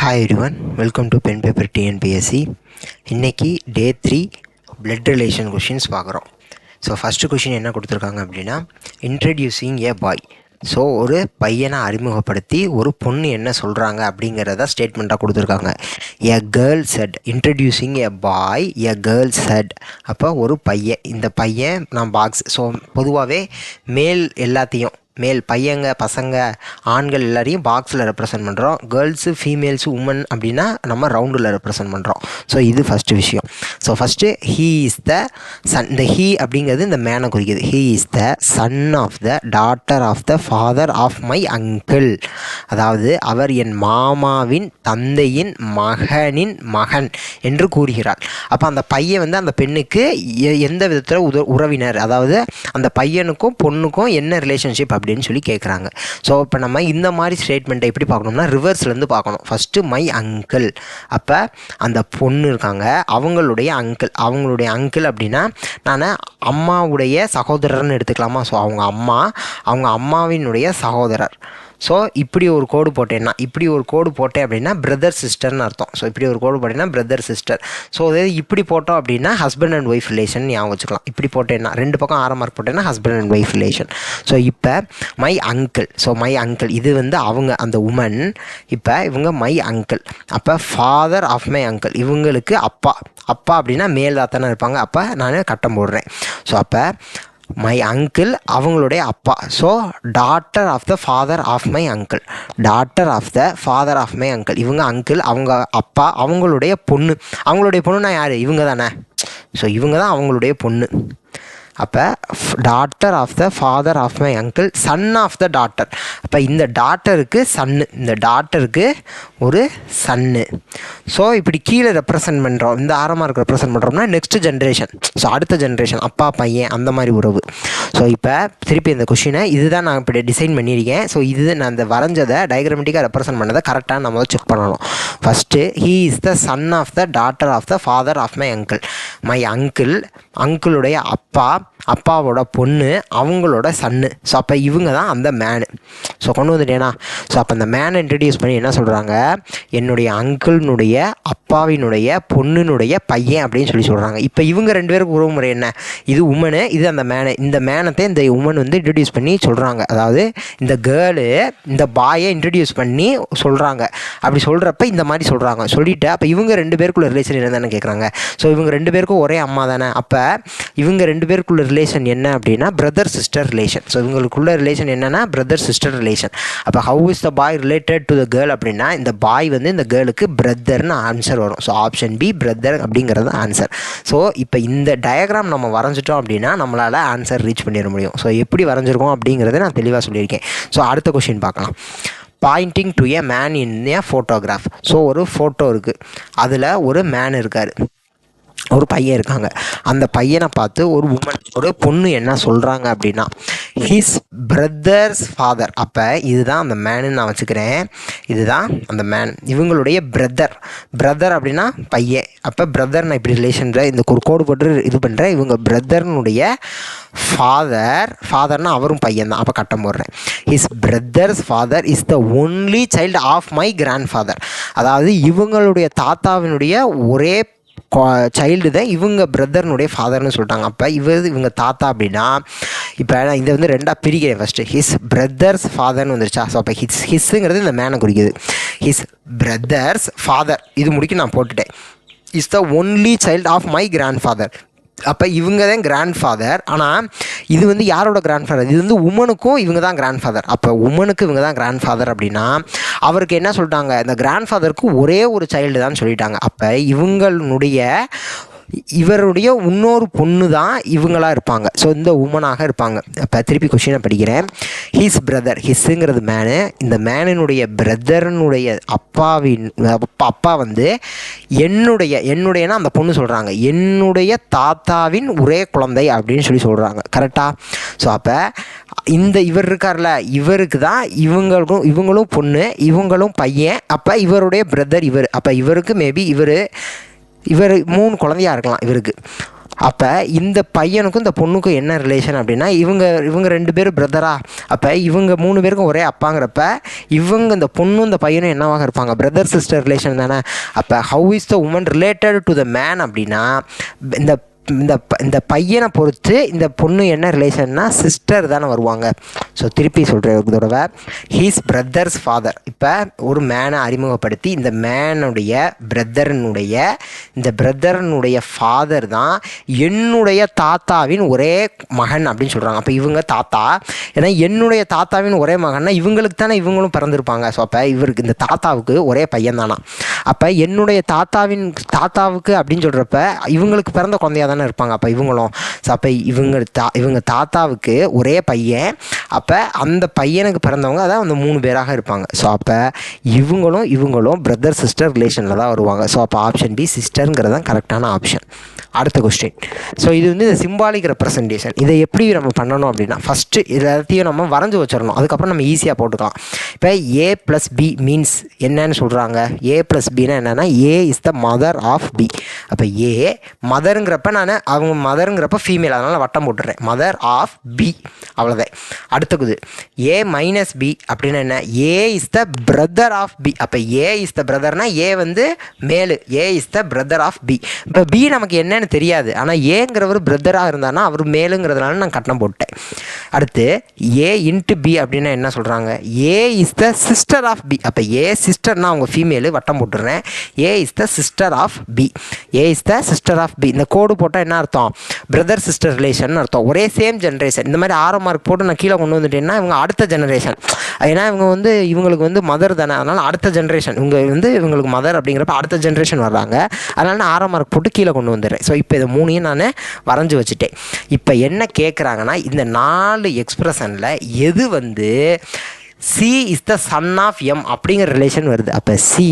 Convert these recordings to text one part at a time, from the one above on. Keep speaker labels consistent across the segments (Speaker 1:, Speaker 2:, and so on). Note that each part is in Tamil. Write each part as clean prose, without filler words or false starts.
Speaker 1: Hi everyone, welcome to pen paper TNPSC. இன்றைக்கி டே 3 பிளட் ரிலேஷன் கொஷின்ஸ் பார்க்குறோம். ஸோ ஃபஸ்ட்டு கொஷின் என்ன கொடுத்துருக்காங்க அப்படின்னா, இன்ட்ரடியூசிங் ஏ பாய். ஸோ ஒரு பையனை அறிமுகப்படுத்தி ஒரு பொண்ணு என்ன சொல்கிறாங்க அப்படிங்கிறத ஸ்டேட்மெண்ட்டாக கொடுத்துருக்காங்க. எ கேர்ள் செட், இன்ட்ரடியூசிங் எ பாய், எ கேர்ள் செட். அப்போ ஒரு பையன், இந்த பையன் நான் பாக்ஸ். ஸோ பொதுவாகவே மேல் எல்லாத்தையும், மேல் பையங்க பசங்க ஆண்கள் எல்லாரையும் பாக்ஸில் ரெப்ரசன்ட் பண்ணுறோம். கேர்ள்ஸு ஃபீமேல்ஸு உமன் அப்படின்னா நம்ம ரவுண்டில் ரெப்ரசன்ட் பண்ணுறோம். ஸோ இது ஃபஸ்ட்டு விஷயம். So first he is the son. இந்த ஹீ அப்படிங்கிறது இந்த மேனை குறிக்குது. He is the son of the daughter of the father of my uncle. அதாவது அவர் என் மாமாவின் தந்தையின் மகனின் மகன் என்று கூறுகிறார். அப்போ அந்த பையன் வந்து அந்த பெண்ணுக்கு எந்த விதத்தில் உறவினர், அதாவது அந்த பையனுக்கும் பொண்ணுக்கும் என்ன ரிலேஷன்ஷிப் அப்படின்னு சொல்லி கேட்குறாங்க. ஸோ இப்போ நம்ம இந்த மாதிரி ஸ்டேட்மெண்ட்டை எப்படி பார்க்கணும்னா ரிவர்ஸ்லேருந்து பார்க்கணும். First my uncle. அப்போ அந்த பொண்ணு இருக்காங்க, அவங்களுடைய அங்கிள் அப்படின்னா நான் அம்மாவுடைய சகோதரர்னு எடுத்துக்கலாமா? ஸோ அவங்க அம்மாவினுடைய சகோதரர். ஸோ இப்படி ஒரு கோடு போட்டேன் அப்படின்னா பிரதர் சிஸ்டர்னு அர்த்தம். ஸோ இப்படி ஒரு கோடு போட்டேன்னா பிரதர் சிஸ்டர். ஸோ அதாவது இப்படி போட்டோம் அப்படின்னா ஹஸ்பண்ட் அண்ட் ஒய்ஃப் ரிலேஷன் ஞாபகம் வச்சுக்கலாம். இப்படி போட்டேன்னா ரெண்டு பக்கம் 6 மார்க் போட்டேன்னா husband and wife relation. So இப்போ my uncle. So my uncle இது வந்து அவங்க அந்த உமன். இப்போ இவங்க மை அங்கிள். அப்போ ஃபாதர் ஆஃப் மை அங்கிள், இவங்களுக்கு அப்பா அப்படின்னா மேல் தாத்தானே இருப்பாங்க. அப்போ நான் கட்டம் போடுறேன். ஸோ அப்போ மை அங்கிள் அவங்களுடைய அப்பா. So daughter of the father of my uncle, daughter of the father of my uncle. இவங்க அங்கிள், அவங்க அப்பா, அவங்களுடைய பொண்ணுனா யார்? இவங்க தானே. ஸோ இவங்க தான் அவங்களுடைய பொண்ணு. அப்போ daughter of the father of my uncle, son of the daughter. அப்போ இந்த டாட்டருக்கு சன்னு, இந்த டாட்டருக்கு ஒரு சன்னு. ஸோ இப்படி கீழே ரெப்ரசன்ட் பண்ணுறோம். இந்த 6 மார்க் ரெப்ரசன்ட் பண்ணுறோம்னா நெக்ஸ்ட் ஜென்ரேஷன். ஸோ அடுத்த ஜென்ரேஷன், அப்பா பையன் அந்த மாதிரி உறவு. ஸோ இப்போ திருப்பி இந்த கொஷினை இதுதான் நான் இப்படி டிசைன் பண்ணியிருக்கேன். ஸோ இது நான் இந்த வரைஞ்சதை டயக்ராமெட்டிக்காக ரெப்ரசன்ட் பண்ணதை கரெக்டாக நம்ம செக் பண்ணணும். First he is the son of the daughter of the father of my uncle. My அங்கிளுடைய அப்பாவோட பொண்ணு அவங்களோட சன்னு. ஸோ அப்போ இவங்க தான் அந்த மேனு. ஸோ கொண்டு வந்துட்டேனா? ஸோ அப்போ அந்த மேனை இன்ட்ரடியூஸ் பண்ணி என்ன சொல்கிறாங்க, என்னுடைய அங்கிள்னுடைய அப்பாவினுடைய பொண்ணுனுடைய பையன் அப்படின்னு சொல்கிறாங்க. இப்போ இவங்க 2 பேருக்கு உறவு முறை என்ன? இது உமனு, இது அந்த மேனு. இந்த மேனத்தை இந்த உமன் வந்து இன்ட்ரடியூஸ் பண்ணி சொல்கிறாங்க. அதாவது இந்த கேர்ளு இந்த பாயை இன்ட்ரடியூஸ் பண்ணி சொல்கிறாங்க. அப்படி சொல்கிறப்ப இந்த மாதிரி சொல்கிறாங்க. சொல்லிவிட்டு அப்போ இவங்க 2 பேருக்குள்ள ரிலேஷன் என்னதானே கேட்குறாங்க. ஸோ இவங்க 2 பேருக்கும் ஒரே அம்மா தானே. அப்போ இவங்க 2 பேருக்குள்ள ரிலேஷன் என்ன அப்படின்னா பிரதர் சிஸ்டர் ரிலேஷன். ஸோ இவங்களுக்குள்ள ரிலேஷன் என்னன்னா பிரதர் சிஸ்டர் ரிலேஷன். அப்போ how is the bye related to the girl அப்படின்னா இந்த பாய் வந்து இந்த கேர்ளுக்கு பிரதர்னு ஆன்சர் வரும். ஸோ ஆப்ஷன் பி பிரதர் அப்படிங்கிறது ஆன்சர். ஸோ இப்போ இந்த டயக்ராம் நம்ம வரைஞ்சிட்டோம் அப்படின்னா நம்மளால் ஆன்சர் ரீச் பண்ணிட முடியும். ஸோ எப்படி வரைஞ்சிருக்கோம் அப்படிங்கிறத நான் தெளிவாக சொல்லியிருக்கேன். ஸோ அடுத்த கொஷின் பார்க்கலாம். Poynting to a man in a photograph. So ஒரு ஃபோட்டோ இருக்குது, அதில் ஒரு மேன் இருக்கார், ஒரு பையன் இருக்காங்க. அந்த பையனை பார்த்து ஒரு பொண்ணு என்ன சொல்கிறாங்க அப்படின்னா ஹிஸ் பிரதர்ஸ் ஃபாதர். அப்போ இதுதான் அந்த மேனு நான் வச்சுக்கிறேன். இதுதான் அந்த மேன், இவங்களுடைய பிரதர் அப்படின்னா பையன். அப்போ பிரதர் நான் இப்படி ரிலேஷனில் இந்த ஒரு கோடு போட்டு இது பண்ணுறேன். இவங்க பிரதர்னுடைய ஃபாதர்னா அவரும் பையன் தான். அப்போ கட்டம் போடுறேன். His brother's father is the only child of my grandfather. அதாவது இவங்களுடைய தாத்தாவினுடைய ஒரே சைல்டு தான் இவங்க பிரதர்னுடைய ஃபாதர்னு சொல்லிட்டாங்க. அப்போ இவங்க தாத்தா அப்படின்னா இப்போ நான் இதை வந்து 2ஆக பிரிக்கிறேன். ஃபஸ்ட்டு ஹிஸ் பிரதர்ஸ் ஃபாதர்னு வந்துருச்சா? ஸோ அப்போ ஹிஸ்ஸுங்கிறது இந்த மேனை குறிக்குது. ஹிஸ் பிரதர்ஸ் ஃபாதர் இது முடிக்க நான் போட்டுட்டேன். Is the only child of my grandfather. அப்போ இவங்க தான் கிராண்ட் ஃபாதர். ஆனால் இது வந்து யாரோட கிராண்ட் ஃபாதர்? இது வந்து உமனுக்கும் இவங்க தான் கிராண்ட் ஃபாதர். அப்போ உமனுக்கு இவங்க தான் கிராண்ட் ஃபாதர் அப்படின்னா அவருக்கு என்ன சொல்லிட்டாங்க, இந்த கிராண்ட் ஃபாதருக்கு ஒரே ஒரு சைல்டு தான் சொல்லிட்டாங்க. அப்போ இவருடைய இன்னொரு பொண்ணு தான் இவங்களாக இருப்பாங்க. ஸோ இந்த உமனாக இருப்பாங்க. அப்போ திருப்பி கொஷினை படிக்கிறேன். ஹிஸ் பிரதர், ஹிஸ்ஸுங்கிறது மேனு, இந்த மேனினுடைய பிரதர்னுடைய அப்பா வந்து என்னுடையனா அந்த பொண்ணு சொல்கிறாங்க என்னுடைய தாத்தாவின் ஒரே குழந்தை அப்படின்னு சொல்கிறாங்க. கரெக்டாக? ஸோ அப்போ இவர் இருக்கார்ல, இவருக்கு தான் இவங்களும் பொண்ணு, இவங்களும் பையன். அப்போ இவருடைய பிரதர் அப்போ இவருக்கு மேபி இவர் 3 குழந்தையாக இருக்கலாம் இவருக்கு. அப்போ இந்த பையனுக்கும் இந்த பொண்ணுக்கும் என்ன ரிலேஷன் அப்படின்னா இவங்க 2 பேரும் பிரதரா, அப்போ இவங்க 3 பேருக்கும் ஒரே அப்பாங்கிறப்ப இந்த பொண்ணும் இந்த பையனும் என்னவாக இருப்பாங்க, பிரதர் சிஸ்டர் ரிலேஷன் தானே. அப்போ how is the woman related to the man அப்படின்னா இந்த இந்த இந்த பையனை பொறுத்து இந்த பொண்ணு என்ன ரிலேஷன்னா சிஸ்டர் தானே வருவாங்க. ஸோ திருப்பி சொல்கிறேன் ஒரு தடவை, ஹீஸ் பிரதர்ஸ் ஃபாதர். இப்போ ஒரு மேனை அறிமுகப்படுத்தி இந்த மேனுடைய பிரதரனுடைய ஃபாதர் தான் என்னுடைய தாத்தாவின் ஒரே மகன் அப்படின்னு சொல்கிறாங்க. அப்போ இவங்க தாத்தா, ஏன்னா என்னுடைய தாத்தாவின் ஒரே மகன்னா இவங்களுக்கு தானே இவங்களும் பிறந்திருப்பாங்க. ஸோ அப்போ இவருக்கு இந்த தாத்தாவுக்கு ஒரே பையன் தானா. அப்போ என்னுடைய தாத்தாவுக்கு அப்படின்னு சொல்கிறப்ப இவங்களுக்கு பிறந்த குழந்தையா தானே இருப்பாங்க அப்போ இவங்களும். ஸோ அப்போ இவங்க தாத்தாவுக்கு ஒரே பையன், அப்போ அந்த பையனுக்கு பிறந்தவங்க அதான் அந்த 3 பேராக இருப்பாங்க. ஸோ அப்போ இவங்களும் பிரதர் சிஸ்டர் ரிலேஷனில் தான் வருவாங்க. ஸோ அப்போ ஆப்ஷன் பி சிஸ்டருங்கிறது தான் கரெக்டான ஆப்ஷன். அடுத்த கொஸ்டின். ஸோ இது வந்து இந்த சிம்பாலிக் ரெப்ரசன்டேஷன். இதை எப்படி நம்ம பண்ணணும் அப்படின்னா ஃபஸ்ட்டு எல்லாத்தையும் நம்ம வரைஞ்சி வச்சிடணும், அதுக்கப்புறம் நம்ம ஈஸியாக போட்டுக்கலாம். இப்போ ஏ ப்ளஸ் பி மீன்ஸ் என்னன்னு சொல்கிறாங்க, ஏ ப்ளஸ் பின்னா என்னென்னா A is the mother of B. அப்போ ஏ மதருங்கிறப்ப அவங்க மதருங்கிறப்ப ஃபீமேல், அதனால் வட்டம் போட்டுறேன், மதர் ஆஃப் பி, அவ்வளோதான். அடுத்தது ஏ மைனஸ் பி அப்படின்னா என்ன, A is the brother of B. அப்போ ஏ இஸ் த பிரதர்னா ஏ வந்து male, A is the brother of B. இப்போ பி நமக்கு என்னன்னு தெரியாது, ஆனால் ஏங்கிறவர் பிரதராக இருந்தானா அவர் மேலுங்கிறதுனால நான் கட்டணம் போட்டேன். அடுத்து ஏ இன்ட்டு பி அப்படின்னா என்ன சொல்கிறாங்க, A is the sister of B. அப்போ ஏ சிஸ்டர்னா அவங்க ஃபீமேலு, வட்டம் போட்டுடுறேன், A is the sister of B. A is the sister of B. இந்த கோடு போட்டால் என்ன அர்த்தம், பிரதர் சிஸ்டர் ரிலேஷன் அர்த்தம். ஒரே சேம் ஜென்ரேஷன். இந்த மாதிரி 6 மார்க் போட்டு நான் கீழே கொண்டு வந்துட்டேன்னா இவங்க அடுத்த ஜெனரேஷன். ஏன்னா இவங்களுக்கு வந்து மதர் தானே, அதனால் அடுத்த ஜென்ரேஷன் இவங்களுக்கு மதர் அப்படிங்கிறப்ப அடுத்த ஜென்ரேஷன் வர்றாங்க. அதனால் நான் 6 மார்க் போட்டு கீழே கொண்டு வந்துடுறேன். ஸோ இப்போ இதை 3ஐயும் நான் வரைஞ்சி வச்சுட்டேன். இப்போ என்ன கேட்குறாங்கன்னா இந்த 4 எக்ஸ்பிரஷனில் எது வந்து C is the son of M அப்படிங்கிற ரிலேஷன் வருது. அப்போ C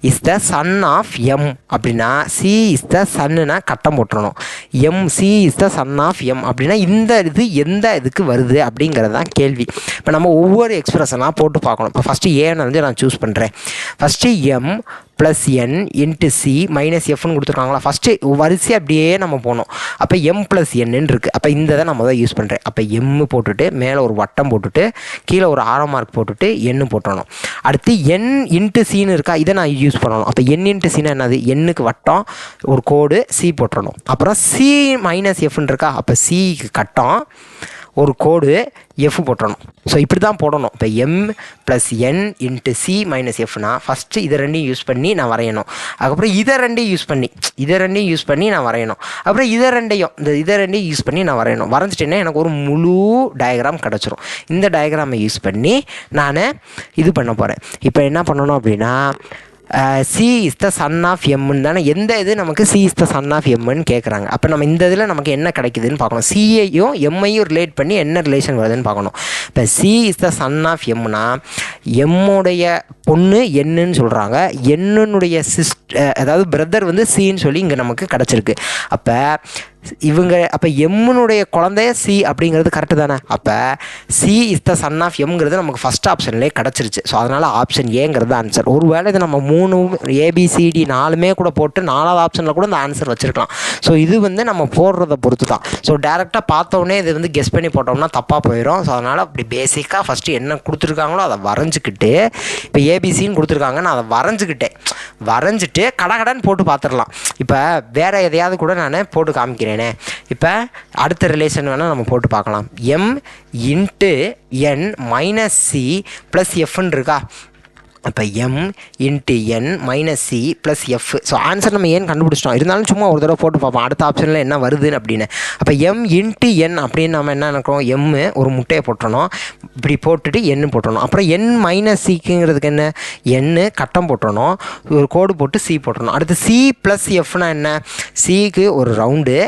Speaker 1: is the son of M அப்படின்னா சி இஸ் த சன்னுனா கட்டம் போட்டுறணும், C is the son of M அப்படின்னா இந்த இது எந்த இதுக்கு வருது அப்படிங்கிறது தான் கேள்வி. இப்போ நம்ம ஒவ்வொரு எக்ஸ்பிரஷனாக போட்டு பார்க்கணும். இப்போ ஃபஸ்ட்டு ஏன்னு வந்து நான் சூஸ் பண்ணுறேன். First M plus n into C minus எஃப்னு கொடுத்துருக்காங்களா, ஃபஸ்ட்டு வரிசை அப்படியே நம்ம போனோம். அப்போ எம் ப்ளஸ் என்னன்னு இருக்குது. அப்போ இந்த இதை நம்ம தான் யூஸ் பண்ணுறேன். அப்போ எம்மு போட்டுட்டு மேலே ஒரு வட்டம் போட்டுட்டு கீழே ஒரு 6 மார்க் போட்டுட்டு எண்ணு போட்டணும். அடுத்து என் இன்ட்டு சின்னு இருக்கா, இதை நான் யூஸ் பண்ணணும். அப்போ என் இன்ட்டு சின்னா என்னது, எண்ணுக்கு வட்டம் ஒரு கோடு சி போட்டுறணும். அப்புறம் சி மைனஸ் எஃப்னு இருக்கா, அப்போ சிக்கு கட்டம் ஒரு கோடு எஃப் போட்டணும். ஸோ இப்படி தான் போடணும். இப்போ M plus n into C minus எஃப்னா first இதை 2ஐயும் யூஸ் பண்ணி நான் வரையணும். அதுக்கப்புறம் இதை 2ஐயும் யூஸ் பண்ணி நான் வரையணும். அப்புறம் இதை 2ஐயும் யூஸ் பண்ணி நான் வரையணும். வரைஞ்சிட்டேன்னா எனக்கு ஒரு முழு டயக்ராம் கிடச்சிரும். இந்த டயக்ராமை யூஸ் பண்ணி நான் இது பண்ண போகிறேன். இப்போ என்ன பண்ணணும் அப்படின்னா C is the son of எம்னு தானே, எந்த இது நமக்கு C is the son of எம்னு கேட்குறாங்க. அப்போ நம்ம இந்த இதில் நமக்கு என்ன கிடைக்குதுன்னு பார்க்கணும். சியையும் எம்ஐயும் ரிலேட் பண்ணி என்ன ரிலேஷன் வருதுன்னு பார்க்கணும். இப்போ C is the son of எம்னா எம்முடைய பொண்ணு என்னன்னு சொல்கிறாங்க, என்னுடைய அதாவது பிரதர் வந்து சின்னு சொல்லி இங்கே நமக்கு கிடச்சிருக்கு. அப்போ எம்முனுடைய குழந்தைய சி அப்படிங்கிறது கரெக்டு தானே. அப்போ C is the son of எம்ங்கிறது நமக்கு ஃபஸ்ட் ஆப்ஷன்லேயே கிடச்சிருச்சு. ஸோ அதனால் ஆப்ஷன் ஏங்கிறது ஆன்சர். ஒரு வேளை இது நம்ம 3 ABCD 4மே கூட போட்டு 4வது ஆப்ஷனில் கூட இந்த ஆன்சர் வச்சுருக்கலாம். ஸோ இது வந்து நம்ம போடுறத பொறுத்து தான். ஸோ டேரெக்டாக பார்த்தோன்னே இது வந்து கெஸ் பண்ணி போட்டோம்னா தப்பாக போயிடும். ஸோ அதனால் அப்படி பேசிக்காக ஃபஸ்ட்டு என்ன கொடுத்துருக்காங்களோ அதை வரைஞ்சிக்கிட்டு, இப்போ ஏபிசின்னு கொடுத்துருக்காங்க, நான் அதை வரைஞ்சிட்டு கடன்னு போட்டு பார்த்துடலாம். இப்போ வேறு எதையாவது கூட நான் போட்டு காமிக்கிறேன். இப்போ அடுத்த ரிலேஷன் வேணால் நம்ம போட்டு பார்க்கலாம். M into N minus C plus எஃப்னு இருக்கா. அப்போ M into N minus C plus F. So answer நம்ம ஏன் கண்டுபிடிச்சிட்டோம், இருந்தாலும் சும்மா ஒரு தடவை போட்டு பார்ப்போம் அடுத்த ஆப்ஷனில் என்ன வருதுன்னு அப்படின்னு. அப்போ எம் இன்ட்டு என் அப்படின்னு நம்ம என்ன நினைக்கிறோம், எம்மு ஒரு முட்டையை போட்டுறணும், இப்படி போட்டுட்டு எண்ணு போட்டுறணும். அப்புறம் என் மைனஸ் சிக்குங்கிறதுக்கு என்ன, எண்ணு கட்டம் போட்டுறணும், ஒரு கோடு போட்டு சி போட்டுறணும். அடுத்து சி ப்ளஸ் எஃப்னா என்ன, சிக்கு ஒரு ரவுண்டு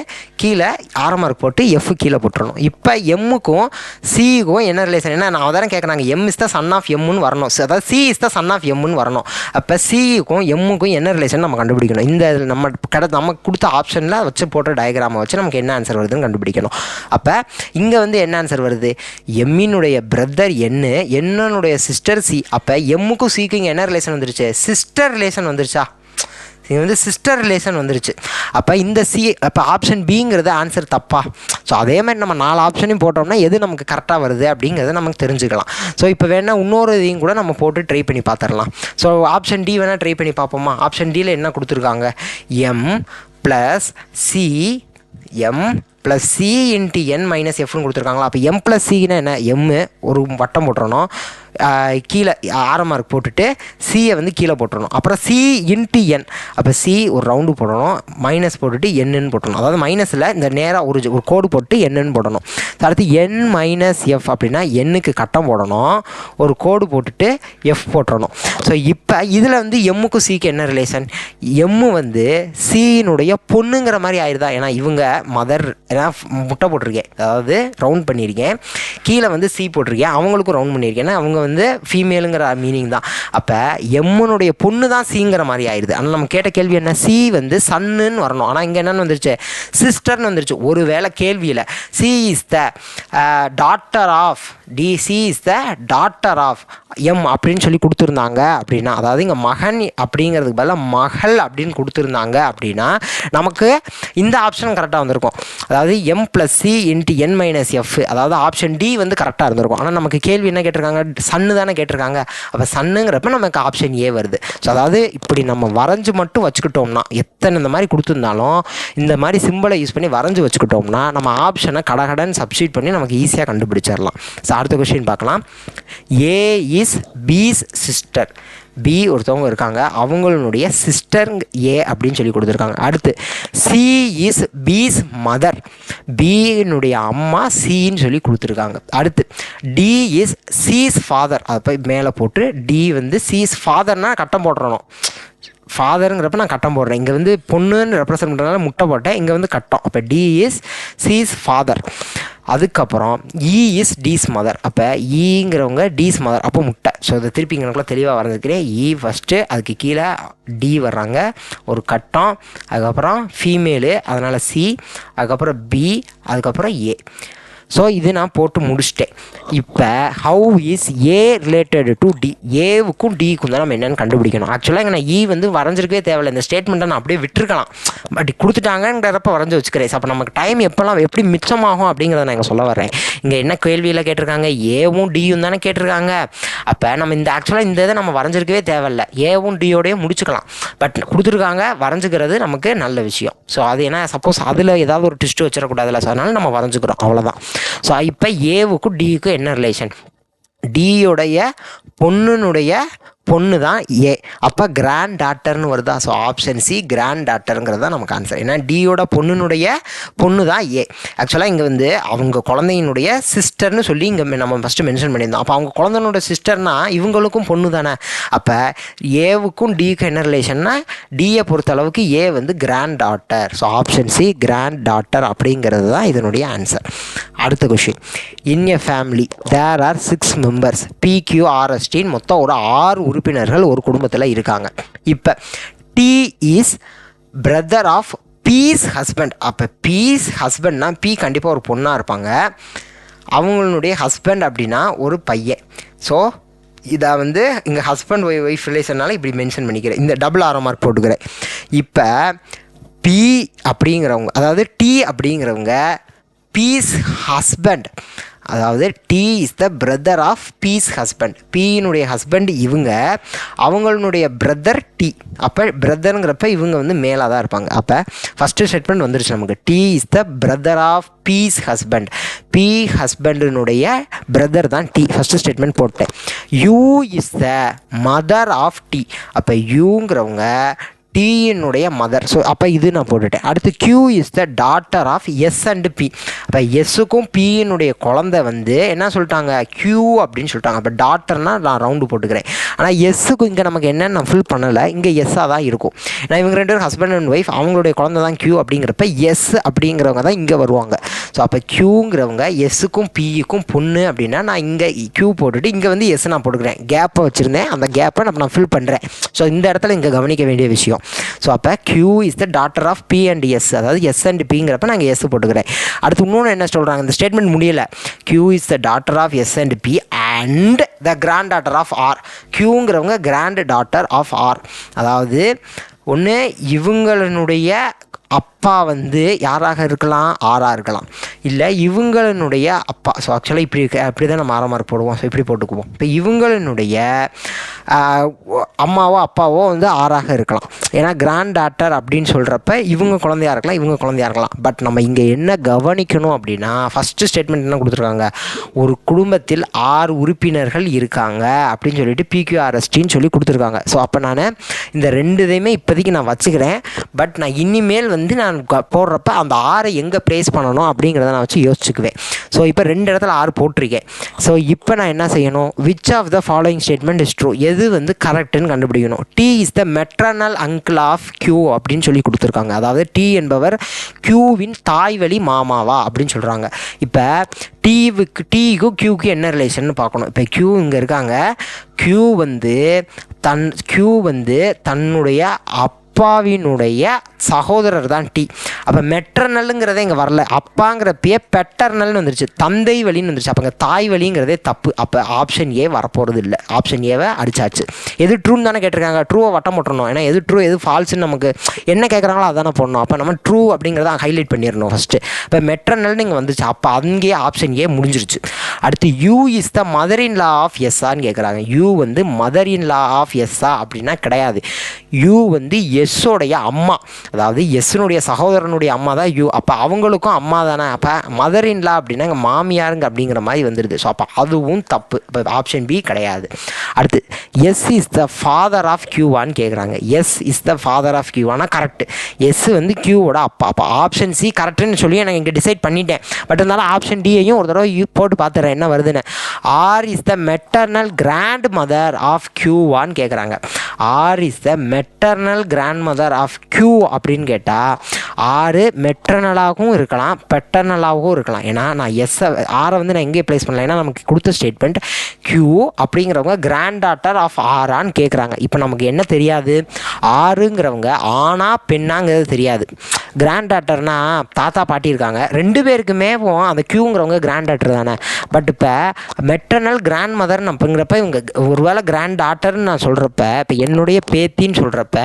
Speaker 1: கீழே 6 மார்க் போட்டு எஃப் கீழே போட்டுறணும். இப்போ எம்முக்கும் சிக்கும் என்ன ரிலேஷன், என்ன நான் அதான் கேட்குறாங்க, M is the son of எம்முன்னு வரணும், அதாவது C is the son of எம்முன்னு வரணும். அப்போ சிக்கும் எம்முக்கும் என்ன ரிலேஷன் நம்ம கண்டுபிடிக்கணும். இந்த நமக்கு கொடுத்த ஆப்ஷனில் வச்சு போட்ட டயக்ராமை வச்சு நமக்கு என்ன ஆன்சர் வருதுன்னு கண்டுபிடிக்கணும். அப்போ இங்கே வந்து என்ன ஆன்சர் வருது, எம்மினுடைய பிரதர் என்னுடைய சிஸ்டர் சி. அப்போ எம்முக்கும் சிக்கும் இங்கே என்ன ரிலேஷன் வந்துருச்சு, சிஸ்டர் ரிலேஷன் வந்துருச்சா. இது வந்து சிஸ்டர் ரிலேஷன் வந்துருச்சு. அப்போ இந்த அப்போ ஆப்ஷன் பிங்கிறது ஆன்சர் தப்பா? ஸோ அதே மாதிரி நம்ம 4 ஆப்ஷனையும் போட்டோம்னா எது நமக்கு கரெக்டாக வருது அப்படிங்கிறத நமக்கு தெரிஞ்சுக்கலாம். ஸோ இப்போ வேணால் இன்னொரு இதையும் கூட நம்ம போட்டு ட்ரை பண்ணி பார்த்துடலாம். ஸோ ஆப்ஷன் டி வேணால் ட்ரை பண்ணி பார்ப்போமா? ஆப்ஷன் டியில் என்ன கொடுத்துருக்காங்க? M plus C into N minus எஃப்னு கொடுத்துருக்காங்களா? அப்போ எம் ப்ளஸ் சின்னா என்ன? எம்மு ஒரு வட்டம் போட்டுறணும், கீழே ஆரம் மார்க் போட்டுட்டு சியை வந்து கீழே போட்டுடணும். அப்புறம் சி இன்ட்டு என், அப்போ சி ஒரு ரவுண்டு போடணும், மைனஸ் போட்டுட்டு என்னன்னு போட்டணும். அதாவது மைனஸில் இந்த நேராக ஒரு கோடு போட்டு என்னன்னு போடணும். அடுத்து என் மைனஸ் எஃப் அப்படின்னா எண்ணுக்கு கட்டம் போடணும், ஒரு கோடு போட்டுட்டு எஃப் போட்டுறணும். ஸோ இப்போ இதில் வந்து எம்முக்கும் சிக்கு என்ன ரிலேஷன்? எம்மு வந்து சியினுடைய பொண்ணுங்கிற மாதிரி ஆயிடுதா? ஏன்னா இவங்க மதர், ஏன்னா முட்டை போட்டிருக்கேன், அதாவது ரவுண்ட் பண்ணியிருக்கேன், கீழே வந்து சி போட்டிருக்கேன், அவங்களுக்கும் ரவுண்ட் பண்ணியிருக்கேன், ஏன்னா அவங்க வந்து ஃபீமேலுங்கிற மீனிங் தான். அப்போ எம்முனுடைய பொண்ணு தான் சிங்கிற மாதிரி ஆயிடுது. ஆனால் நம்ம கேட்ட கேள்வி என்ன? சி வந்து சன்னுன்னு வரணும். ஆனால் இங்கே என்னென்னு வந்துருச்சு? சிஸ்டர்னு வந்துருச்சு. ஒரு வேளை கேள்வியில் C is the daughter of C is the daughter of M அப்படின்னு சொல்லி கொடுத்துருந்தாங்க அப்படின்னா, அதாவது இங்கே மகன் அப்படிங்கிறதுக்கு பதிலாக மகள் அப்படின்னு கொடுத்துருந்தாங்க அப்படின்னா நமக்கு இந்த ஆப்ஷன் கரெக்டாக வந்திருக்கும். அதாவது M plus C into N minus F, அதாவது ஆப்ஷன் டி வந்து கரெக்டாக இருந்திருக்கும். ஆனால் நமக்கு கேள்வி என்ன கேட்டிருக்காங்க? சன்னு தானே கேட்டிருக்காங்க. அப்போ சன்னுங்கிறப்ப நமக்கு ஆப்ஷன் ஏ வருது. ஸோ அதாவது இப்படி நம்ம வரைஞ்சி மட்டும் வச்சுக்கிட்டோம்னா, எத்தனை இந்த மாதிரி கொடுத்துருந்தாலும் இந்த மாதிரி சிம்பிளை யூஸ் பண்ணி வரைஞ்சி வச்சுக்கிட்டோம்னா நம்ம ஆப்ஷனை கடகடன்னு சப்ஸ்டியூட் பண்ணி நமக்கு ஈஸியாக கண்டுபிடிச்சிடலாம். ஸோ அடுத்த கொஸ்டின் பார்க்கலாம். ஏ இஸ் பீஸ் சிஸ்டர். பி ஒருத்தவங்க இருக்காங்க, அவங்களுடைய சிஸ்டர் ஏ அப்படின்னு சொல்லி கொடுத்துருக்காங்க. அடுத்து சி இஸ் பீஸ் மதர். பியினுடைய அம்மா சின்னு சொல்லி கொடுத்துருக்காங்க. அடுத்து டி இஸ் சீஸ் ஃபாதர். அதை போய் மேலே போட்டு டி வந்து சீஸ் ஃபாதர்னால் கட்டம் போட்டுறணும். ஃபாதருங்கிறப்ப நான் கட்டம் போடுறேன், இங்கே வந்து பொண்ணுன்னு ரெப்ரசன்ட் பண்ணுறதுனால முட்டை போட்டேன், இங்கே வந்து கட்டம். அப்போ டி இஸ் சீஸ் ஃபாதர். அதுக்கப்புறம் இ இஸ் டீஸ் மதர். அப்போ ஈங்கிறவங்க டீஸ் மதர், அப்போ முட்டை. ஸோ இதை திருப்பி இங்கனக்குள்ள தெளிவாக வரைஞ்சிருக்கிறேன். இ ஃபஸ்ட்டு, அதுக்கு கீழே டி வர்றாங்க, ஒரு கட்டம், அதுக்கப்புறம் ஃபீமேலு அதனால் சி, அதுக்கப்புறம் பி, அதுக்கப்புறம் ஏ. ஸோ இது நான் போட்டு முடிச்சிட்டேன். இப்போ how is A related to D? ஏவுக்கும் டிக்கும் தான் நம்ம என்னென்னு கண்டுபிடிக்கணும். ஆக்சுவலாக இங்கே நான் வந்து வரைஞ்சிருக்கவே தேவையில்லை, இந்த ஸ்டேட்மெண்ட்டை நான் அப்படியே விட்டுருக்கலாம், பட் கொடுத்துட்டாங்கன்றப்ப வரைஞ்சி வச்சுக்கிறேன். அப்போ நமக்கு டைம் எப்போல்லாம் எப்படி மிச்சமாகும் அப்படிங்கிறத நான் இங்கே சொல்ல வரேன். இங்கே என்ன கேள்வியில் கேட்டிருக்காங்க? ஏவும் டியும் தானே கேட்டிருக்காங்க. அப்போ நம்ம இந்த ஆக்சுவலாக இந்த இதை நம்ம வரைஞ்சிருக்கவே தேவையில்லை, ஏவும் டியோடையே முடிச்சுக்கலாம். பட் கொடுத்துருக்காங்க, வரைஞ்சிக்கிறது நமக்கு நல்ல விஷயம். ஸோ அது ஏன்னா சப்போஸ் அதில் ஏதாவது ஒரு ட்விஸ்ட்டு வச்சிடக்கூடாதுல்ல, ஸோ அதனால் நம்ம வரைஞ்சிக்கிறோம், அவ்வளோதான். ஸோ இப்போ ஏவுக்கும் டிக்கும் என்ன ரிலேஷன்? டியோடைய பொண்ணுனுடைய பொண்ணு தான் ஏ, அப்போ கிராண்ட் டாட்டர்னு வருதா? ஸோ ஆப்ஷன் சி கிராண்ட் டாட்டருங்கிறது தான் நமக்கு ஆன்சர். ஏன்னா டியோட பொண்ணுனுடைய பொண்ணு தான் ஏ. ஆக்சுவலாக இங்கே வந்து அவங்க குழந்தையினுடைய சிஸ்டர்னு சொல்லி இங்கே நம்ம ஃபஸ்ட்டு மென்ஷன் பண்ணியிருந்தோம். அப்போ அவங்க குழந்தைனோட சிஸ்டர்னால் இவங்களுக்கும் பொண்ணு தானே. அப்போ ஏவுக்கும் டிக்கும் என்ன ரிலேஷன்னா, டியை பொறுத்த அளவுக்கு ஏ வந்து granddaughter. So option C granddaughter அப்படிங்கிறது தான் இதனுடைய ஆன்சர். அடுத்த question. In a family there are 6 members PQRSTன்னு மொத்தம் ஒரு 6 உறுப்பினர்கள் ஒரு குடும்பத்தில் இருக்காங்க. இப்போ D is brother of P's husband. அப்போ பீஸ் ஹஸ்பண்ட்னா பி கண்டிப்பாக ஒரு பொண்ணாக இருப்பாங்க, அவங்களுடைய ஹஸ்பண்ட் அப்படின்னா ஒரு பையன். ஸோ இதை வந்து இங்கே ஹஸ்பண்ட் ஒய்ஃப் ரிலேஷன்னால இப்படி மென்ஷன் பண்ணிக்கிறேன், இந்த டபுள் ஆரோ மார்க் போட்டுக்கிறேன். இப்போ பி அப்படிங்கிறவங்க, அதாவது டி அப்படிங்கிறவங்க பீஸ் ஹஸ்பண்ட், அதாவது D is the brother of P's husband. பியினுடைய ஹஸ்பண்ட் இவங்க, அவங்களுடைய பிரதர் டி. அப்போ பிரதருங்கிறப்ப இவங்க வந்து மேலாக தான் இருப்பாங்க. அப்போ ஃபஸ்ட்டு ஸ்டேட்மெண்ட் வந்துருச்சு நமக்கு, D is the brother of P's husband. P ஹஸ்பண்டினுடைய பிரதர் தான் டி, ஃபஸ்ட்டு ஸ்டேட்மெண்ட் போட்டேன். U is the mother of D. அப்போ யூங்கிறவங்க டியினுடைய மதர். ஸோ அப்போ இது நான் போட்டுட்டேன். அடுத்து Q is the daughter of S and B. அப்போ எஸ்ஸுக்கும் பியினுடைய குழந்தை வந்து என்ன சொல்லிட்டாங்க? கியூ அப்படின்னு சொல்லிட்டாங்க. அப்போ டாட்டர்னால் நான் ரவுண்டு போட்டுக்கிறேன். ஆனால் எஸ்ஸுக்கும் இங்கே நமக்கு என்னென்னு நான் ஃபில் பண்ணலை, இங்கே எஸ்ஸாக தான் இருக்கும். நான் இவங்க 2 பேரும் ஹஸ்பண்ட் அண்ட் ஒய்ஃப், அவங்களுடைய குழந்தை தான் கியூ அப்படிங்கிறப்ப எஸ் அப்படிங்கிறவங்க தான் இங்கே வருவாங்க. ஸோ அப்போ கியூங்கிறவங்க எஸ்ஸுக்கும் பியுக்கும் பொண்ணு அப்படின்னா நான் இங்கே கியூ போட்டுட்டு இங்கே வந்து எஸ் நான் போட்டுக்கிறேன். கேப்பை வச்சுருந்தேன், அந்த கேப்பை நான் ஃபில் பண்ணுறேன். ஸோ இந்த இடத்துல இங்கே கவனிக்க வேண்டிய விஷயம். ஸோ அப்போ Q is the daughter of B and S, அதாவது எஸ் அண்ட் பிங்கிறப்ப நாங்கள் எஸ் போட்டுக்கிறேன். அடுத்து இன்னொன்று என்ன சொல்கிறாங்க, இந்த ஸ்டேட்மெண்ட் முடியலை. Q is the daughter of S and P and the granddaughter of R. கியூங்கிறவங்க கிராண்ட் டாட்டர் ஆஃப் ஆர், அதாவது ஒன்று இவங்களுடைய அப்பா வந்து யாராக இருக்கலாம், ஆறாக இருக்கலாம். இல்லை இவங்களுடைய அப்பா, ஸோ ஆக்சுவலாக அப்படி தான் நம்ம ஆரம்பம் போடுவோம். ஸோ இப்படி போட்டுக்குவோம். இப்போ இவங்களுடைய அம்மாவோ அப்பாவோ வந்து ஆறாக இருக்கலாம். ஏன்னா கிராண்ட் டாட்டர் அப்படின்னு சொல்கிறப்ப இவங்க குழந்தையாக இருக்கலாம், இவங்க குழந்தையாக இருக்கலாம். பட் நம்ம இங்கே என்ன கவனிக்கணும் அப்படின்னா, ஃபஸ்ட்டு ஸ்டேட்மெண்ட் என்ன கொடுத்துருக்காங்க, ஒரு குடும்பத்தில் 6 உறுப்பினர்கள் இருக்காங்க அப்படின்னு சொல்லிட்டு PQRSTன்னு சொல்லி கொடுத்துருக்காங்க. ஸோ அப்போ நான் இந்த 2 இதையுமே இப்போதைக்கு நான் வச்சுக்கிறேன். பட் நான் இனிமேல் வந்து நான் போடுறப்ப அந்த 6 எங்கே ப்ளேஸ் பண்ணணும் அப்படிங்கிறத நான் வச்சு யோசிச்சுக்குவேன். ஸோ இப்போ 2 இடத்துல 6 போட்டிருக்கேன். ஸோ இப்போ நான் என்ன செய்யணும், which of the following statement is true, எது வந்து கரெக்டுன்னு கண்டுபிடிக்கணும். D is the maternal uncle of Q அப்படின்னு சொல்லி கொடுத்துருக்காங்க. அதாவது டி என்பவர் கியூவின் தாய்வழி மாமாவா அப்படின்னு சொல்கிறாங்க. இப்போ டீக்கும் கியூக்கு என்ன ரிலேஷன் பார்க்கணும். இப்போ கியூ இங்கே இருக்காங்க. கியூ வந்து தன்னுடைய அப்பாவினுடைய சகோதரர் தான் டி. அப்போ மெட்டர்னலுங்கிறதே இங்கே வரல, அப்பாங்கிறப்பயே பெட்டர்னல்னு வந்துருச்சு, தந்தை வழின்னு வந்துருச்சு. அப்போ இங்கே தாய் வழிங்கிறதே தப்பு. அப்போ ஆப்ஷன் ஏ வரப்போகிறது இல்லை. ஆப்ஷன் ஏவை அடிச்சாச்சு. எது ட்ரூன்னு தானே கேட்டிருக்காங்க, ட்ரூவை வட்டம் போட்டுறணும். ஏன்னா எது ட்ரூ எது ஃபால்ஸுன்னு நமக்கு என்ன கேட்குறாங்களோ அதானே போடணும். அப்போ நம்ம ட்ரூ அப்படிங்கிறத ஹைலைட் பண்ணிடணும் ஃபஸ்ட்டு. இப்போ மெட்டர்னல்னு இங்கே வந்துச்சு, அப்போ அங்கேயே ஆப்ஷன் ஏ முடிஞ்சிருச்சு. அடுத்து U is the mother in law of எஸ்ஸான்னு கேட்குறாங்க. யூ வந்து மதர் இன் லா ஆஃப் எஸ்ஸா அப்படின்னா கிடையாது. யூ வந்து எஸ்ஸோடைய அம்மா, அதாவது எஸ்னுடைய சகோதரனுடைய அம்மா தான் யூ. அப்போ அவங்களுக்கும் அம்மா தானே. அப்போ மதர் இன் லா அப்படின்னா இங்கே மாமியாருங்க அப்படிங்கிற மாதிரி வந்துடுது. ஸோ அப்போ அதுவும் தப்பு. இப்போ ஆப்ஷன் பி கிடையாது. அடுத்து S is the father of கியூவான்னு கேட்குறாங்க. S is the father of கியூவானா கரெக்ட். எஸ் வந்து கியூவோட அப்பா. அப்போ ஆப்ஷன் சி கரெக்டுன்னு சொல்லி எனக்கு இங்கே டிசைட் பண்ணிட்டேன். பட் இருந்தாலும் ஆப்ஷன் டியையும் ஒரு தடவை போட்டு பார்த்துறேன் என்ன வருதுன்னு. R is the maternal grandmother of கியூவான்னு கேட்குறாங்க. R is the maternal grandmother of Q அப்படின்னு கேட்டால் ஆறு மெட்டர்னலாகவும் இருக்கலாம், பெட்டர்னலாகவும் இருக்கலாம். ஏன்னா நான் ஆரை வந்து நான் எங்கே ப்ளேஸ் பண்ணல, ஏன்னா நமக்கு கொடுத்த ஸ்டேட்மெண்ட் கியூ அப்படிங்கிறவங்க கிராண்ட் டாட்டர் ஆஃப் ஆரான்னு கேட்குறாங்க. இப்போ நமக்கு என்ன தெரியாது, ஆறுங்கிறவங்க ஆனா பெண்ணாங்கிறது தெரியாது. கிராண்ட் டாட்டர்னா தாத்தா பாட்டி இருக்காங்க, 2 பேருக்குமே அந்த கியூங்கிறவங்க கிராண்ட் டாட்டர் தானே. பட் இப்போ மெட்டர்னல் கிராண்ட் மதர்னு அப்படிங்கிறப்ப இவங்க ஒருவேளை கிராண்ட் டாட்டர்னு நான் சொல்கிறப்ப, இப்போ என்னுடைய பேத்தின்னு சொல்கிறப்ப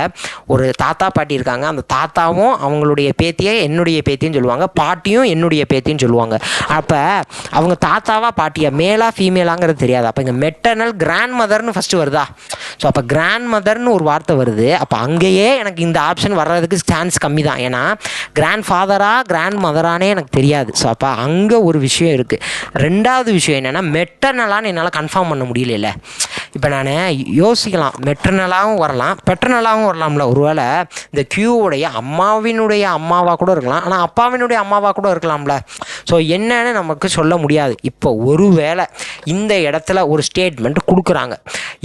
Speaker 1: ஒரு தாத்தா பாட்டி இருக்காங்க, அந்த தாத்தாவும் அவங்களுடைய பேத்தியை என்னுடைய பேத்தின்னு சொல்லுவாங்க, பாட்டியும் என்னுடைய பேத்தின்னு சொல்லுவாங்க. அப்போ அவங்க தாத்தாவா பாட்டியா மேலா ஃபீமேலாங்கிறது தெரியாது. அப்போ இங்கே மெட்டர்னல் கிராண்ட் மதர்னு ஃபஸ்ட்டு வருதா. ஸோ அப்போ கிராண்ட் மதர்னு ஒரு வார்த்தை வருது. அப்போ அங்கேயே எனக்கு இந்த ஆப்ஷன் வர்றதுக்கு சான்ஸ் கம்மி தான். ஏன்னா கிராண்ட் ஃபாதரா கிராண்ட் மதரானே எனக்கு தெரியாது. ஸோ அப்போ அங்கே ஒரு விஷயம் இருக்குது. 2வது விஷயம் என்னென்னா மெட்டர்னலான்னு என்னால் கன்ஃபார்ம் பண்ண முடியல. இப்போ நான் யோசிக்கலாம், மெட்டர்னலாகவும் வரலாம் பெட்டர்னலாகவும் வரலாம்ல. ஒருவேளை இந்த கியூவுடைய அம்மாவினுடைய அம்மாவாக கூட இருக்கலாம், ஆனால் அப்பாவினுடைய அம்மாவாக கூட இருக்கலாம்ல. ஸோ என்னன்னு நமக்கு சொல்ல முடியாது. இப்போ ஒருவேளை இந்த இடத்துல ஒரு ஸ்டேட்மெண்ட் கொடுக்குறாங்க,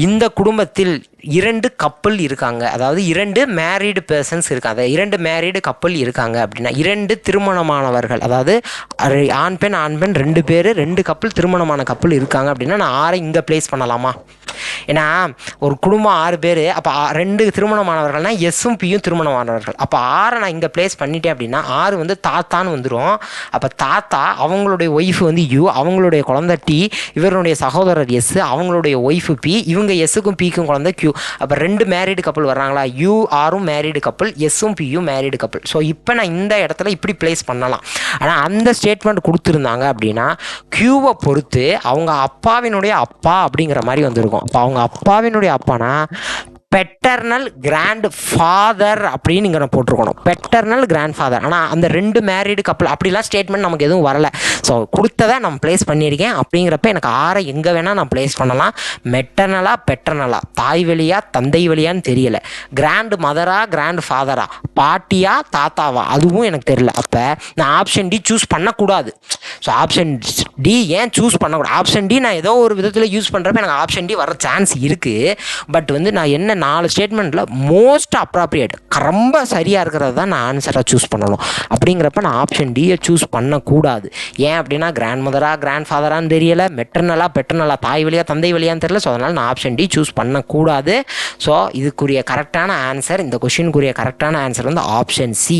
Speaker 1: இந்த குடும்பத்தில் 2 கப்பல் இருக்காங்க, அதாவது 2 மேரீடு பர்சன்ஸ் இருக்காங்க, 2 மேரீடு கப்பல் இருக்காங்க அப்படின்னா 2 திருமணமானவர்கள், அதாவது ஆண் பெண் 2 பேர் 2 கப்பல் திருமணமான கப்பல் இருக்காங்க அப்படின்னா நான் 6 இங்கே ப்ளேஸ் பண்ணலாமா? ஏன்னா ஒரு குடும்பம் 6 பேர், அப்போ 2 திருமணமானவர்கள்னா எஸ்ஸும் பியும் திருமணமானவர்கள். அப்போ 6 நான் இங்கே ப்ளேஸ் பண்ணிட்டேன் அப்படின்னா 6 வந்து தாத்தான்னு வந்துடும். அப்போ தாத்தா அவங்களுடைய ஒய்ஃபு வந்து யூ, அவங்களுடைய குழந்தை டி, இவருடைய சகோதரர் எஸ், அவங்களுடைய ஒய்ஃபு பி, இவங்க எஸ்ஸுக்கும் பிக்கும் குழந்தை கியூ. அப்போ 2 மேரீடு கப்பல் வர்றாங்களா, யூ ஆரும் மேரீடு கப்பல், எஸ்ஸும் பியும் மேரீடு கப்பல். ஸோ இப்போ நான் இந்த இடத்துல இப்படி ப்ளேஸ் பண்ணலாம். ஆனால் அந்த ஸ்டேட்மெண்ட் கொடுத்துருந்தாங்க அப்படின்னா கியூவை பொறுத்து அவங்க அப்பாவினுடைய அப்பா அப்படிங்கிற மாதிரி வந்திருக்கும். அப்போ அவங்க அப்பாவினுடைய அப்பானா பெட்டர்னல் கிராண்ட் ஃபாதர் அப்படின்னு இங்கே போட்டிருக்கணும், பெட்டர்னல் கிராண்ட் ஃபாதர். ஆனால் அந்த 2 மேரீடு கப்பல் அப்படிலாம் ஸ்டேட்மெண்ட் நமக்கு எதுவும் வரலை. ஸோ கொடுத்ததை நான் ப்ளேஸ் பண்ணியிருக்கேன். அப்படிங்கிறப்ப எனக்கு 6 எங்கே வேணால் நான் ப்ளேஸ் பண்ணலாம். மெட்டர்னலா பெட்டர்னலா, தாய் வழியா தந்தை வழியான்னு தெரியலை, கிராண்ட் மதரா கிராண்ட் ஃபாதரா, பாட்டியா தாத்தாவா, அதுவும் எனக்கு தெரியல. அப்போ நான் ஆப்ஷன் டி சூஸ் பண்ணக்கூடாது. ஸோ ஆப்ஷன் டி ஏன் சூஸ் பண்ணக்கூடாது, ஆப்ஷன் டி நான் ஏதோ ஒரு விதத்தில் யூஸ் பண்ணுறப்ப எனக்கு ஆப்ஷன் டி வர சான்ஸ் இருக்குது. பட் வந்து நான் என்ன 4 ஸ்டேட்மெண்ட்டில் மோஸ்ட் அப்ராப்ரியேட் ரொம்ப சரியாக இருக்கிறது தான் நான் ஆன்சராக சூஸ் பண்ணணும். அப்படிங்கிறப்ப நான் ஆப்ஷன் டியை சூஸ் பண்ணக்கூடாது. ஏன் ஏன் அப்படின்னா கிராண்ட் மதரா கிராண்ட் ஃபாதரான்னு தெரியல, பெட்டர்னலா தாய் வழியா தந்தை வழியான்னு தெரியல. ஸோ அதனால் நான் ஆப்ஷன் டி சூஸ் பண்ணக்கூடாது. ஸோ இதுக்குரிய கரெக்டான ஆன்சர், இந்த கொஷினுக்குரிய கரெக்டான ஆன்சர் வந்து option C,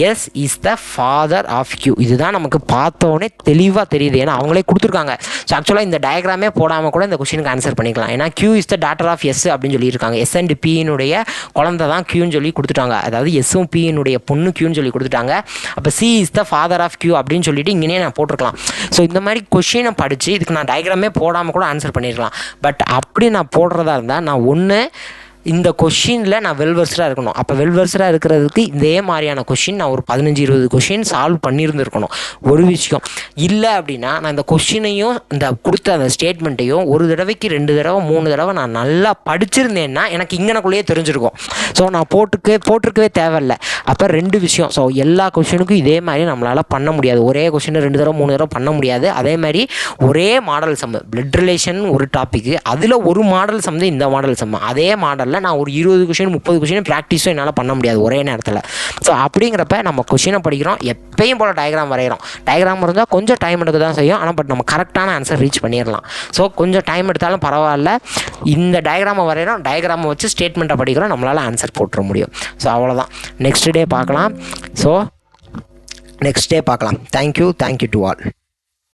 Speaker 1: S is the father of Q. இதுதான் நமக்கு பார்த்தோன்னே தெளிவாக தெரியுது, ஏன்னா அவங்களே கொடுத்துருக்காங்க. ஸோ ஆக்சுவலாக இந்த டயக்ராமே போடாமல் கூட இந்த கொஷினுக்கு ஆன்சர் பண்ணிக்கலாம். ஏன்னா Q is the daughter of S அப்படின்னு சொல்லியிருக்காங்க. எஸ் அண்ட் பியினுடைய குழந்தை தான் கியூன்னு சொல்லி கொடுத்துட்டாங்க. அதாவது எஸ்ஸும் பியினுடைய பொண்ணு கியூன்னு சொல்லி கொடுத்துட்டாங்க. அப்போ C is the father of Q அப்படின்னு சொல்லிட்டு இங்கேயே நான் போட்டிருக்கலாம். ஸோ இந்த மாதிரி கொஷினை படித்து இதுக்கு நான் டயக்ராமே போடாமல் கூட ஆன்சர் பண்ணியிருக்கலாம். பட் அப்படி நான் போடுறதா இருந்தால் நான் ஒன்று இந்த கொஷினில் நான் வெல்வர்ஸ்டாக இருக்கணும். அப்போ வெல்வர்ஸ்டாக இருக்கிறதுக்கு இதே மாதிரியான கொஷின் நான் ஒரு 15-20 கொஷின் சால்வ் பண்ணியிருந்துருக்கணும் ஒரு விஷயம். இல்லை அப்படின்னா நான் இந்த கொஷினையும் இந்த கொடுத்த அந்த ஸ்டேட்மெண்ட்டையும் ஒரு தடவைக்கு 2 தடவை 3 தடவை நான் நல்லா படிச்சிருந்தேன்னா எனக்கு இங்கனக்குள்ளேயே தெரிஞ்சிருக்கும். ஸோ நான் போட்டிருக்கவே தேவையில்லை. அப்போ 2 விஷயம். ஸோ எல்லா கொஷினுக்கும் இதே மாதிரி நம்மளால் பண்ண முடியாது. ஒரே கொஷினை 2 தடவை 3 தடவை பண்ண முடியாது. அதே மாதிரி ஒரே மாடல் சம், பிளட் ரிலேஷன் ஒரு டாப்பிக்கு, அதில் ஒரு மாடல் சம் இந்த மாடல் சம், அதே மாடல் நான் ஒரு 20 கொஷின் 30 கொஷின் ப்ராக்டிஸும் என்னால் பண்ண முடியாது ஒரே நேரத்தில். ஸோ அப்படிங்கிறப்ப நம்ம கொஷினை படிக்கிறோம், எப்பயும் போல் டயக்ராம் வரைகிறோம். டயக்ராம் இருந்தால் கொஞ்சம் டைம் எடுக்க தான் செய்யும், ஆனால் பட் நம்ம கரெக்டான ஆன்சர் ரீச் பண்ணிடலாம். ஸோ கொஞ்சம் டைம் எடுத்தாலும் பரவாயில்ல, இந்த டயக்ராமை வரைகிறோம், டயக்ராமை வச்சு ஸ்டேட்மெண்ட்டை படிக்கிறோம், நம்மளால் ஆன்சர் போட்டுற முடியும். ஸோ அவ்வளோதான். நெக்ஸ்ட் டே பார்க்கலாம். Thank you to all.